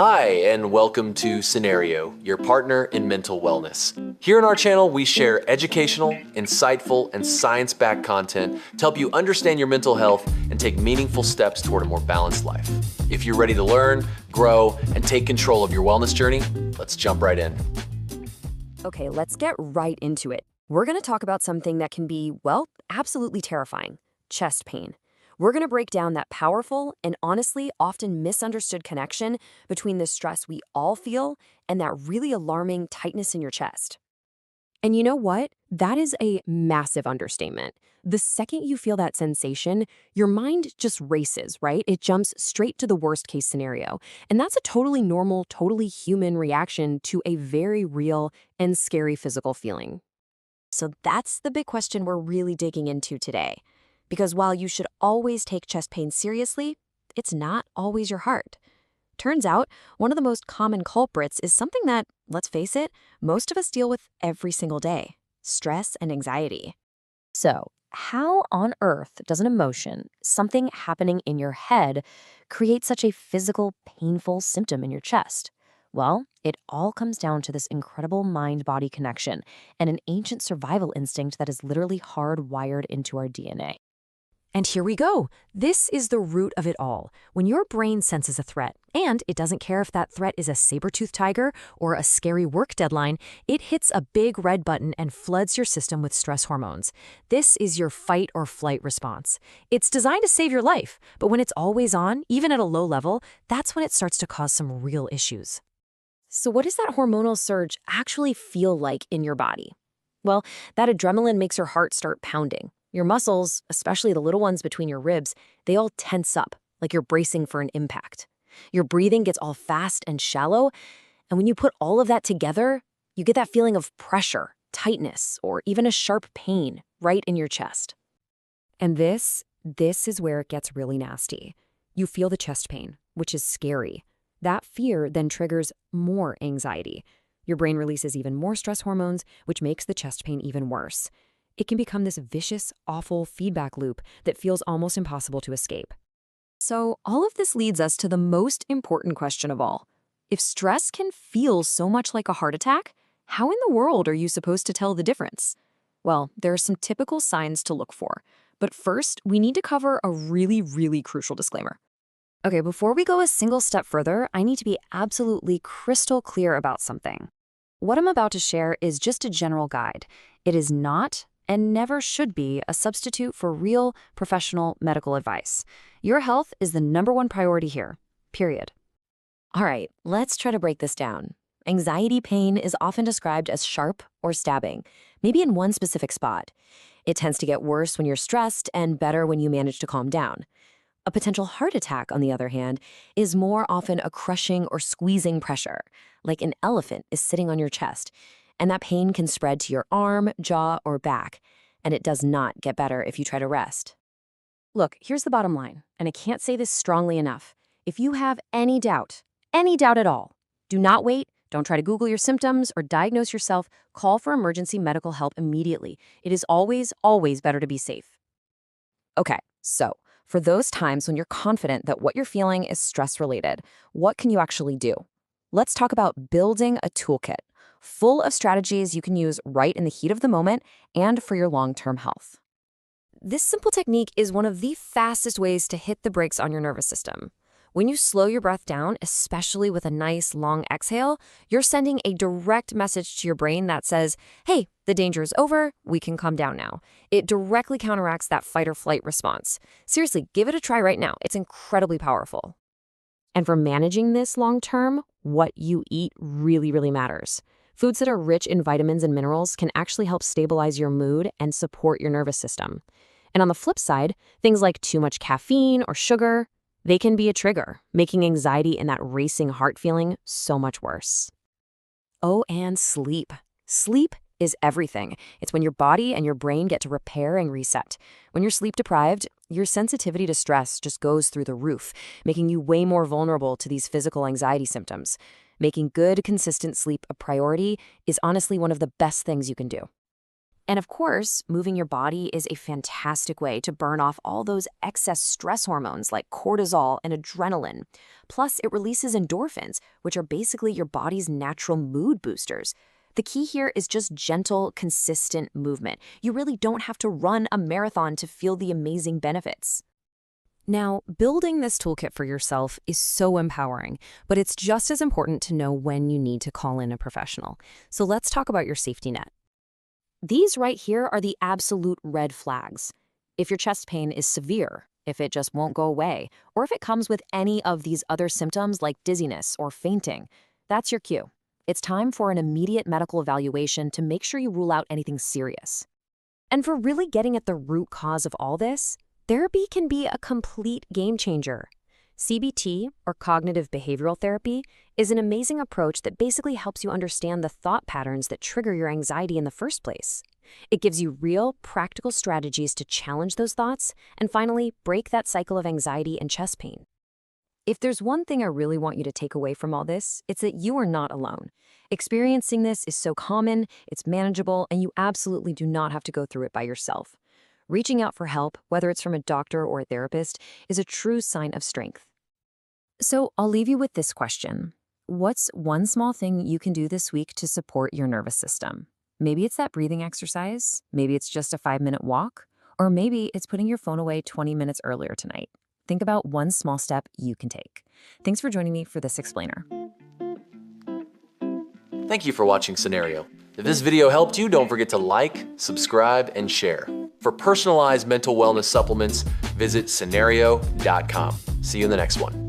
Hi, and welcome to Cenario, your partner in mental wellness. Here on our channel, we share educational, insightful, and science-backed content to help you understand your mental health and take meaningful steps toward a more balanced life. If you're ready to learn, grow, and take control of your wellness journey, let's jump right in. Okay, let's get right into it. We're going to talk about something that can be, well, absolutely terrifying: chest pain. We're going to break down that powerful and honestly often misunderstood connection between the stress we all feel and that really alarming tightness in your chest. And you know what? That is a massive understatement. The second you feel that sensation, your mind just races, right? It jumps straight to the worst case scenario. And that's a totally normal, totally human reaction to a very real and scary physical feeling. So that's the big question we're really digging into today. Because while you should always take chest pain seriously, it's not always your heart. Turns out, one of the most common culprits is something that, let's face it, most of us deal with every single day: stress and anxiety. So, how on earth does an emotion, something happening in your head, create such a physical, painful symptom in your chest? Well, it all comes down to this incredible mind-body connection and an ancient survival instinct that is literally hardwired into our DNA. And here we go. This is the root of it all. When your brain senses a threat, and it doesn't care if that threat is a saber-toothed tiger or a scary work deadline, it hits a big red button and floods your system with stress hormones. This is your fight or flight response. It's designed to save your life, but when it's always on, even at a low level, that's when it starts to cause some real issues. So what does that hormonal surge actually feel like in your body? Well, that adrenaline makes your heart start pounding. Your muscles, especially the little ones between your ribs, they all tense up, like you're bracing for an impact. Your breathing gets all fast and shallow, and when you put all of that together, you get that feeling of pressure, tightness, or even a sharp pain right in your chest. And this is where it gets really nasty. You feel the chest pain, which is scary. That fear then triggers more anxiety. Your brain releases even more stress hormones, which makes the chest pain even worse. It can become this vicious, awful feedback loop that feels almost impossible to escape. So all of this leads us to the most important question of all. If stress can feel so much like a heart attack, how in the world are you supposed to tell the difference? Well, there are some typical signs to look for. But first, we need to cover a really, really crucial disclaimer. Okay, before we go a single step further, I need to be absolutely crystal clear about something. What I'm about to share is just a general guide. It is not and never should be a substitute for real, professional medical advice. Your health is the #1 priority here, period. All right, let's try to break this down. Anxiety pain is often described as sharp or stabbing, maybe in one specific spot. It tends to get worse when you're stressed and better when you manage to calm down. A potential heart attack, on the other hand, is more often a crushing or squeezing pressure, like an elephant is sitting on your chest, and that pain can spread to your arm, jaw, or back, and it does not get better if you try to rest. Look, here's the bottom line, and I can't say this strongly enough. If you have any doubt at all, do not wait, don't try to Google your symptoms or diagnose yourself, call for emergency medical help immediately. It is always, always better to be safe. Okay, so for those times when you're confident that what you're feeling is stress-related, what can you actually do? Let's talk about building a toolkit full of strategies you can use right in the heat of the moment and for your long-term health. This simple technique is one of the fastest ways to hit the brakes on your nervous system. When you slow your breath down, especially with a nice long exhale, you're sending a direct message to your brain that says, hey, the danger is over, we can calm down now. It directly counteracts that fight or flight response. Seriously, give it a try right now. It's incredibly powerful. And for managing this long term, what you eat really, really matters. Foods that are rich in vitamins and minerals can actually help stabilize your mood and support your nervous system. And on the flip side, things like too much caffeine or sugar, they can be a trigger, making anxiety and that racing heart feeling so much worse. Oh, and sleep. Sleep is everything. It's when your body and your brain get to repair and reset. When you're sleep deprived, your sensitivity to stress just goes through the roof, making you way more vulnerable to these physical anxiety symptoms. Making good, consistent sleep a priority is honestly one of the best things you can do. And of course, moving your body is a fantastic way to burn off all those excess stress hormones like cortisol and adrenaline. Plus, it releases endorphins, which are basically your body's natural mood boosters. The key here is just gentle, consistent movement. You really don't have to run a marathon to feel the amazing benefits. Now, building this toolkit for yourself is so empowering, but it's just as important to know when you need to call in a professional. So let's talk about your safety net. These right here are the absolute red flags. If your chest pain is severe, if it just won't go away, or if it comes with any of these other symptoms like dizziness or fainting, that's your cue. It's time for an immediate medical evaluation to make sure you rule out anything serious. And for really getting at the root cause of all this, therapy can be a complete game changer. CBT, or cognitive behavioral therapy, is an amazing approach that basically helps you understand the thought patterns that trigger your anxiety in the first place. It gives you real, practical strategies to challenge those thoughts and finally break that cycle of anxiety and chest pain. If there's one thing I really want you to take away from all this, it's that you are not alone. Experiencing this is so common, it's manageable, and you absolutely do not have to go through it by yourself. Reaching out for help, whether it's from a doctor or a therapist, is a true sign of strength. So I'll leave you with this question. What's one small thing you can do this week to support your nervous system? Maybe it's that breathing exercise, maybe it's just a 5-minute walk, or maybe it's putting your phone away 20 minutes earlier tonight. Think about one small step you can take. Thanks for joining me for this explainer. Thank you for watching Cenario. If this video helped you, don't forget to like, subscribe, and share. For personalized mental wellness supplements, visit Cenario.com. See you in the next one.